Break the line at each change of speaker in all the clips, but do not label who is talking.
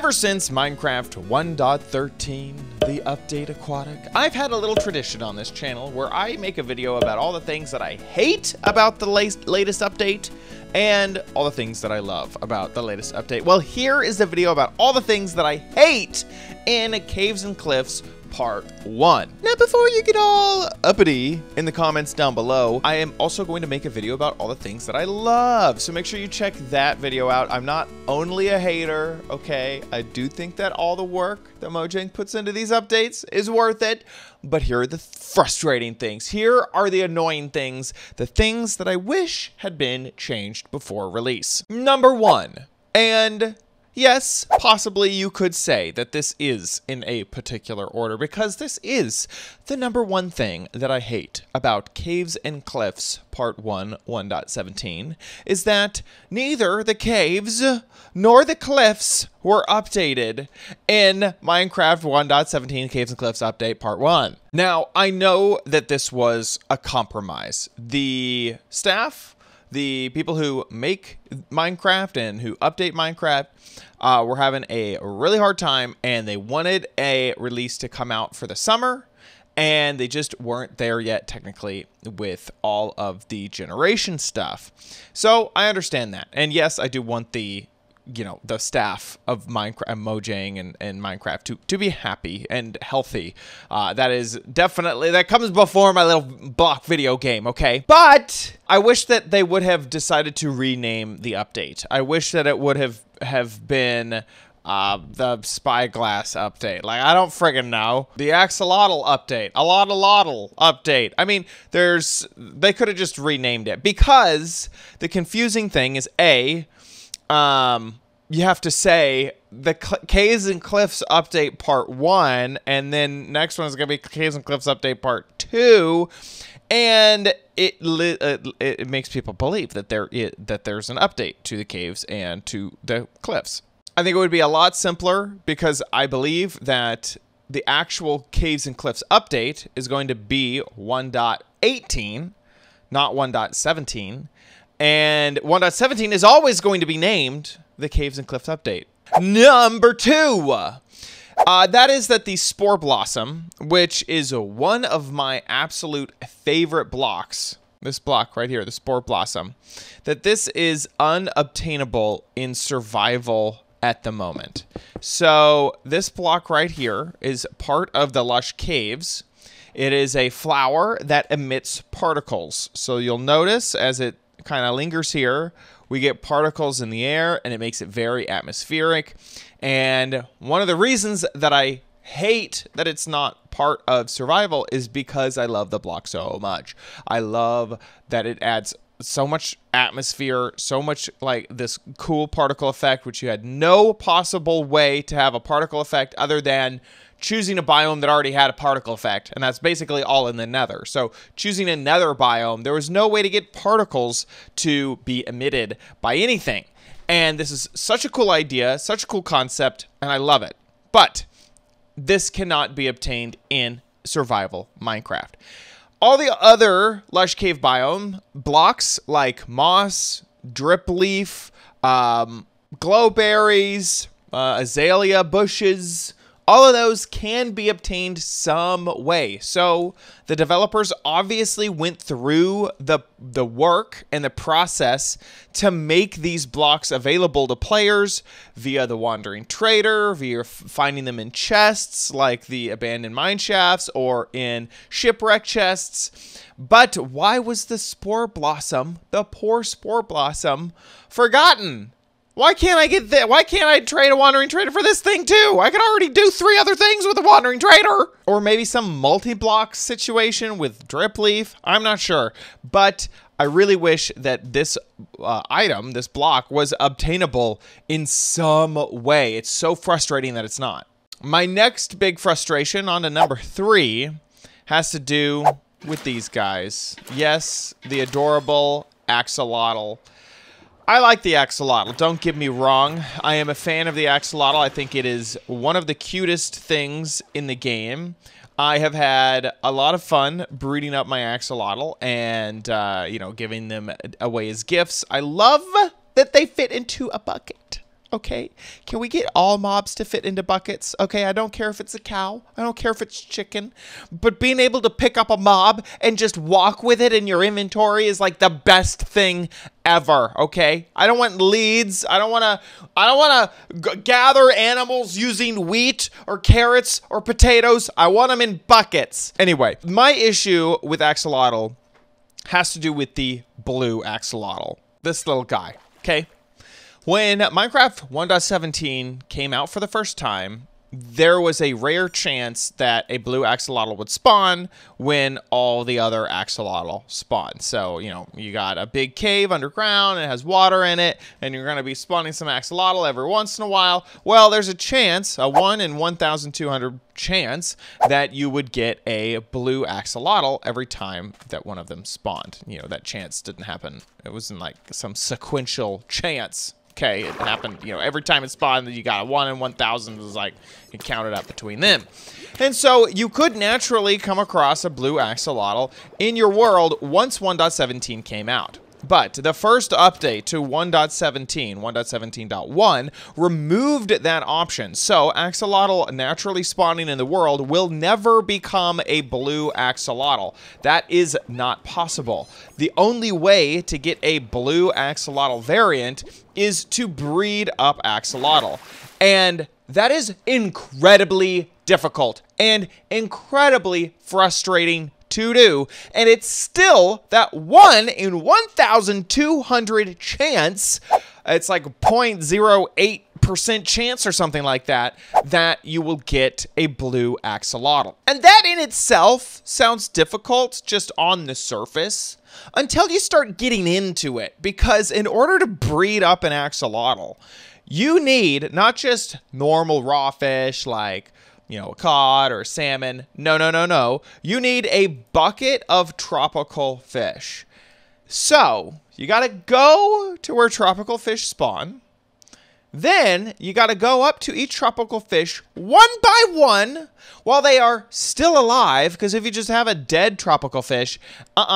Ever since Minecraft 1.13, the update Aquatic, I've had a little tradition on this channel where I make a video about all the things that I hate about the latest update and all the things that I love about the latest update. Well, here is the video about all the things that I hate in Caves and Cliffs Part 1. Now, before you get all uppity in the comments down below, I am also going to make a video about all the things that I love. So make sure you check that video out. I'm not only a hater, okay? I do think that all the work that Mojang puts into these updates is worth it. But here are the frustrating things. Here are the annoying things, the things that I wish had been changed before release. Number 1, and yes, possibly you could say that this is in a particular order because this is the number 1 thing that I hate about Caves and Cliffs Part 1 1.17 is that neither the caves nor the cliffs were updated in Minecraft 1.17 Caves and Cliffs Update Part 1. Now, I know that this was a compromise. The staff, the people who make Minecraft and who update Minecraft were having a really hard time, and they wanted a release to come out for the summer, and they just weren't there yet technically with all of the generation stuff. So I understand that. And yes, I do want the staff of Minecraft, Mojang and Minecraft to be happy and healthy. That is definitely, that comes before my little block video game, okay? But I wish that they would have decided to rename the update. I wish that it would have been the Spyglass update. Like, I don't friggin' know. The Axolotl update. Alotl update. I mean, they could have just renamed it, because the confusing thing is, you have to say the Caves and Cliffs Update Part 1, and then next one is going to be Caves and Cliffs Update Part 2, and it makes people believe that there's an update to the caves and to the cliffs. I think it would be a lot simpler, because I believe that the actual Caves and Cliffs update is going to be 1.18, not 1.17. And 1.17 is always going to be named the Caves and Cliffs Update. Number 2, that is that the Spore Blossom, which is one of my absolute favorite blocks, this block right here, the Spore Blossom, that this is unobtainable in survival at the moment. So this block right here is part of the Lush Caves. It is a flower that emits particles. So you'll notice as it kind of lingers here, we get particles in the air, and it makes it very atmospheric. And one of the reasons that I hate that it's not part of survival is because I love the block so much. I love that it adds so much atmosphere, so much like this cool particle effect, which you had no possible way to have a particle effect other than choosing a biome that already had a particle effect, and that's basically all in the nether. So choosing a nether biome, there was no way to get particles to be emitted by anything. And this is such a cool idea, such a cool concept, and I love it. But this cannot be obtained in survival Minecraft. All the other Lush Cave biome blocks like moss, drip leaf, glowberries, azalea bushes, all of those can be obtained some way. So the developers obviously went through the work and the process to make these blocks available to players via the Wandering Trader, via finding them in chests like the abandoned mine shafts or in shipwreck chests. But why was the Spore Blossom, the poor Spore Blossom, forgotten? Why can't I get that? Why can't I trade a Wandering Trader for this thing too? I can already do 3 other things with a Wandering Trader. Or maybe some multi-block situation with drip leaf. I'm not sure. But I really wish that this item, this block, was obtainable in some way. It's so frustrating that it's not. My next big frustration, on to number 3, has to do with these guys. Yes, the adorable axolotl. I like the axolotl, don't get me wrong. I am a fan of the axolotl. I think it is one of the cutest things in the game. I have had a lot of fun breeding up my axolotl and, giving them away as gifts. I love that they fit into a bucket. Okay, can we get all mobs to fit into buckets? Okay, I don't care if it's a cow. I don't care if it's chicken. But being able to pick up a mob and just walk with it in your inventory is like the best thing ever, okay? I don't want leads. I don't want to gather animals using wheat or carrots or potatoes. I want them in buckets. Anyway, my issue with axolotl has to do with the blue axolotl. This little guy, okay? When Minecraft 1.17 came out for the first time, there was a rare chance that a blue axolotl would spawn when all the other axolotl spawn. So, you know, you got a big cave underground, and it has water in it, and you're going to be spawning some axolotl every once in a while. Well, there's a chance, a 1 in 1,200 chance, that you would get a blue axolotl every time that one of them spawned. You know, that chance didn't happen. It wasn't like some sequential chance. Okay, it happened, you know, every time it spawned, you got a 1 in 1,000. It was like, you counted up between them. And so you could naturally come across a blue axolotl in your world once 1.17 came out. But the first update to 1.17, 1.17.1, removed that option. So axolotl naturally spawning in the world will never become a blue axolotl. That is not possible. The only way to get a blue axolotl variant is to breed up axolotl. And that is incredibly difficult and incredibly frustrating to do, and it's still that 1 in 1,200 chance, it's like 0.08% chance or something like that, that you will get a blue axolotl. And that in itself sounds difficult just on the surface until you start getting into it, because in order to breed up an axolotl, you need not just normal raw fish like, you know, a cod or a salmon. No. You need a bucket of tropical fish. So you got to go to where tropical fish spawn. Then you got to go up to each tropical fish one by one while they are still alive. Because if you just have a dead tropical fish,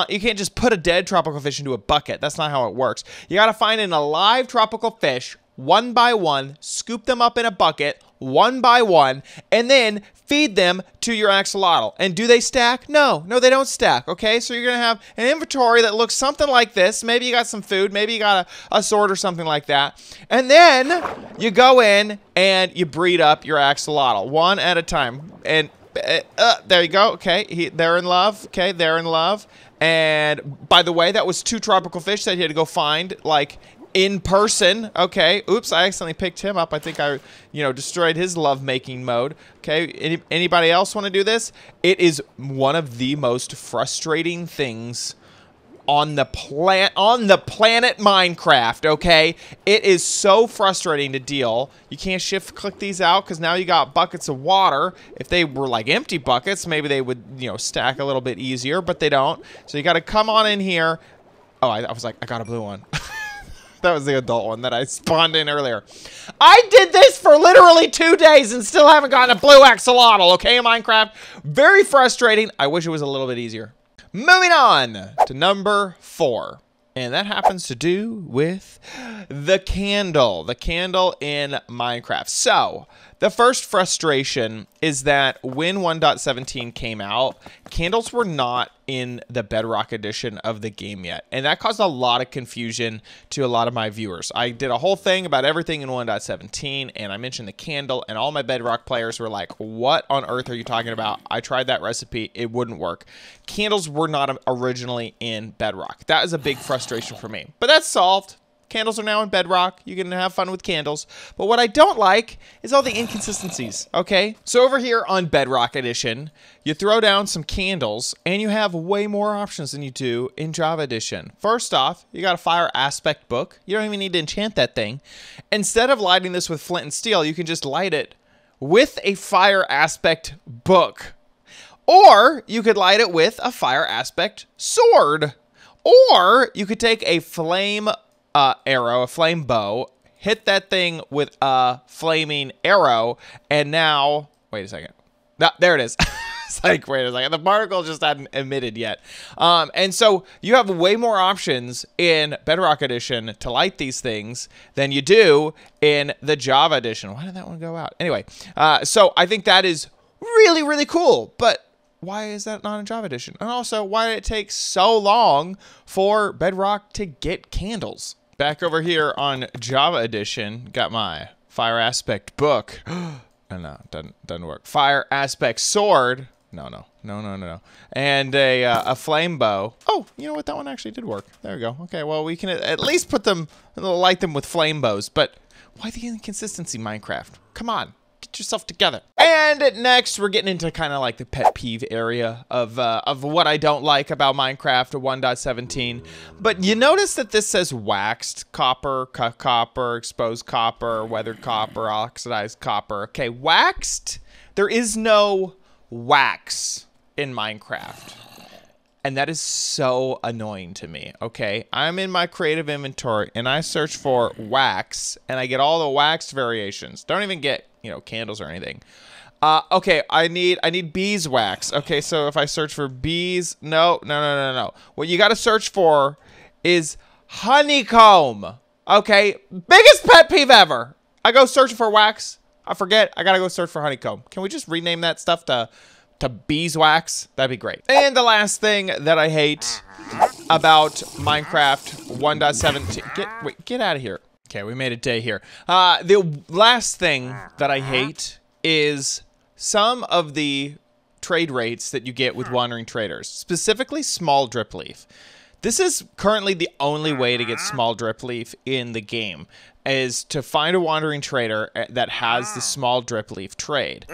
you can't just put a dead tropical fish into a bucket. That's not how it works. You got to find an alive tropical fish one by one, scoop them up in a bucket one by one, and then feed them to your axolotl. And do they stack? No, they don't stack, okay? So you're going to have an inventory that looks something like this. Maybe you got some food, maybe you got a sword or something like that. And then you go in and you breed up your axolotl one at a time. And there you go, okay? They're in love, okay? They're in love. And by the way, that was 2 tropical fish that you had to go find, like, in person. Okay, oops, I accidentally picked him up. I think I, destroyed his lovemaking mode. Okay, anybody else want to do this? It is one of the most frustrating things on the planet Minecraft, okay? It is so frustrating to deal. You can't shift click these out because now you got buckets of water. If they were like empty buckets, maybe they would, stack a little bit easier, but they don't. So you got to come on in here. Oh, I was like, I got a blue one. That was the adult one that I spawned in earlier. I did this for literally 2 days and still haven't gotten a blue axolotl, okay, Minecraft? Very frustrating. I wish it was a little bit easier. Moving on to number 4. And that happens to do with the candle. The candle in Minecraft. So, the first frustration is that when 1.17 came out, candles were not in the Bedrock edition of the game yet. And that caused a lot of confusion to a lot of my viewers. I did a whole thing about everything in 1.17, and I mentioned the candle, and all my Bedrock players were like, what on earth are you talking about? I tried that recipe. It wouldn't work. Candles were not originally in Bedrock. That is a big frustration for me. But that's solved. Candles are now in Bedrock. You can have fun with candles. But what I don't like is all the inconsistencies, okay? So over here on Bedrock Edition, you throw down some candles, and you have way more options than you do in Java Edition. First off, you got a fire aspect book. You don't even need to enchant that thing. Instead of lighting this with flint and steel, you can just light it with a fire aspect book. Or you could light it with a fire aspect sword. Or you could take a flame arrow, a flame bow, hit that thing with a flaming arrow, and now, wait a second. There it is. It's like, wait a second, the particle just hadn't emitted yet. And so you have way more options in Bedrock Edition to light these things than you do in the Java Edition. Why did that one go out? Anyway, so I think that is really, really cool. But why is that not in Java Edition? And also, why did it take so long for Bedrock to get candles? Back over here on Java Edition, got my Fire Aspect book. No, doesn't work. Fire Aspect sword. No. And a flame bow. Oh, you know what? That one actually did work. There we go. Okay, well, we can at least put them, light them with flame bows. But why the inconsistency, Minecraft? Come on, get yourself together. And next, we're getting into kind of like the pet peeve area of what I don't like about Minecraft 1.17. But you notice that this says waxed copper, cut copper, exposed copper, weathered copper, oxidized copper. Okay, waxed. There is no wax in Minecraft. And that is so annoying to me, okay? I'm in my creative inventory, and I search for wax, and I get all the waxed variations. Don't even get, you know, candles or anything. Okay, I need beeswax. Okay, so if I search for bees, no. What you gotta search for is honeycomb. Okay, biggest pet peeve ever. I go searching for wax, I forget, I gotta go search for honeycomb. Can we just rename that stuff to beeswax? That'd be great. And the last thing that I hate about Minecraft 1.17, get out of here. Okay, we made a day here. The last thing that I hate is some of the trade rates that you get with wandering traders, specifically small drip leaf. This is currently the only way to get small drip leaf in the game, is to find a wandering trader that has the small drip leaf trade.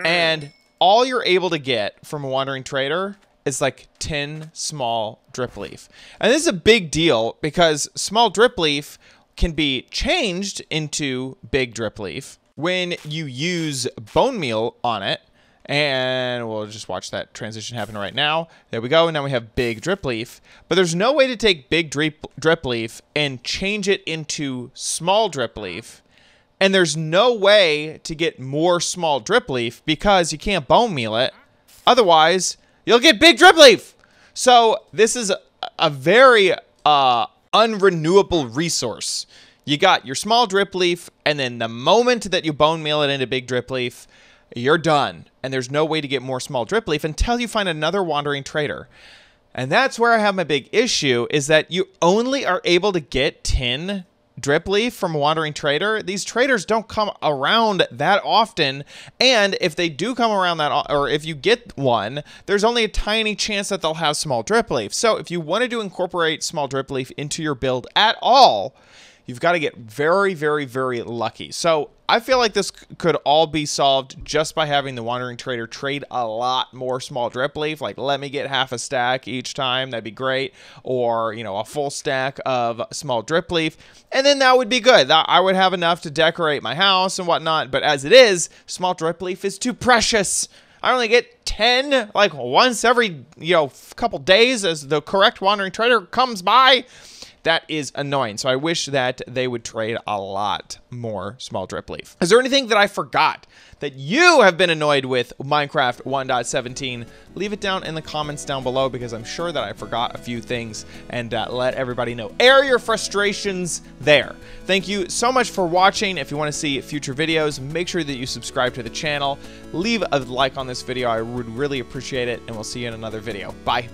And all you're able to get from a wandering trader is like 10 small drip leaf. And this is a big deal because small drip leaf can be changed into big drip leaf when you use bone meal on it. And we'll just watch that transition happen right now. There we go. Now we have big drip leaf. But there's no way to take big drip leaf and change it into small drip leaf. And there's no way to get more small drip leaf because you can't bone meal it. Otherwise, you'll get big drip leaf. So this is a very unrenewable resource. You got your small drip leaf, and then the moment that you bone meal it into big drip leaf, you're done. And there's no way to get more small drip leaf until you find another wandering trader. And that's where I have my big issue, is that you only are able to get 10 drip leaf from a wandering trader. These traders don't come around that often, and if they do come around or if you get one, there's only a tiny chance that they'll have small drip leaf. So if you wanted to incorporate small drip leaf into your build at all, you've got to get very, very, very lucky. So I feel like this could all be solved just by having the wandering trader trade a lot more small drip leaf. Like, let me get half a stack each time. That'd be great. Or, you know, a full stack of small drip leaf. And then that would be good. I would have enough to decorate my house and whatnot. But as it is, small drip leaf is too precious. I only get 10, like, once every, you know, couple days as the correct wandering trader comes by. That is annoying. So I wish that they would trade a lot more small drip leaf. Is there anything that I forgot that you have been annoyed with Minecraft 1.17? Leave it down in the comments down below, because I'm sure that I forgot a few things, and let everybody know. Air your frustrations there. Thank you so much for watching. If you want to see future videos, make sure that you subscribe to the channel. Leave a like on this video. I would really appreciate it, and we'll see you in another video. Bye.